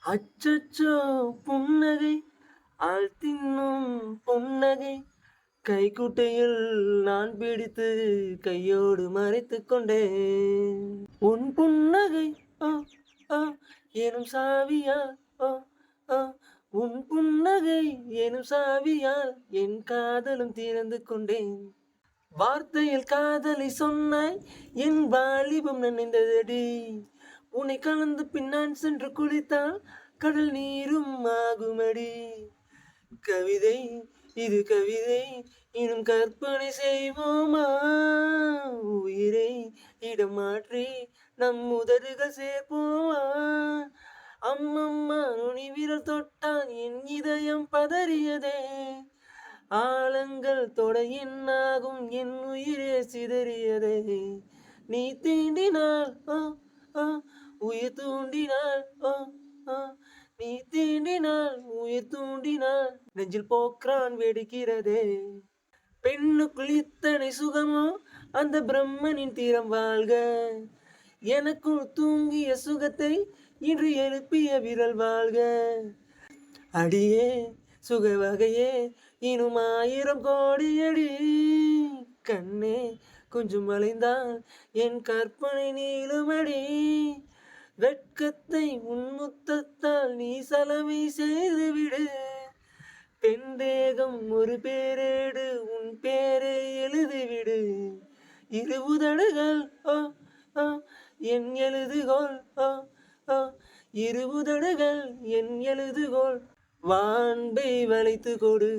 அச்சச்சோ புன்னகை ஆள் தின்னும் புன்னகை கைக்குட்டையில் நான் பிடித்து கையோடு மறைத்துக் கொண்டேன் உன் புன்னகை ஓ ஓ எனும் சாவியால் ஓ ஓ உன் புன்னகை எனும் சாவியால் என் காதலும் திறந்து கொண்டேன் வார்த்தையில் காதலை சொன்னாய் என் வாலிபம் நனைந்ததடி உன்னை கலந்து பின்னான் சென்று குளித்தால் கடல் நீரும் ஆகுமடி கவிதை இது கவிதை இன்னும் கற்பனை செய்வோமா உயிரை இடம் மாற்றி நம் உதடுகள் சேர்ப்போமா அம்மம்மா நுனி விரல் தொட்டால் என் இதயம் பதறியதே ஆழங்கள் தொட என்னாகும் என் உயிரே சிதறியதே நீ தீண்டினால் ஓ ஓ உயிர் தூண்டினால் ஓ ஓ நீ தீண்டினால் உயிர் தூண்டினால் நெஞ்சில் போக்கிறான் வெடிக்கிறதே பெண்ணுக்குள் இத்தனை சுகமோ அந்த பிரம்மனின் தீரம் வாழ்க எனக்குள் தூங்கிய சுகத்தை இன்று எழுப்பிய விரல் வாழ்க அடியே சுக வகையே இன்னும் 1000 கோடியடி கண்ணே கொஞ்சம் வளைந்தால் என் கற்பனை நீளுமடி வெட்கத்தை உன்முத்தத்தால் நீ சலவை செய்துவிடு பெண் தேகம் ஒரு பேரேடு உன் பேரை எழுதிவிடு இரு உதடுகள் ஓ ஓ என் எழுதுகோள் ஓ ஓ இரு உதடுகள் என் எழுதுகோள் வான்பை வளைத்து கொடு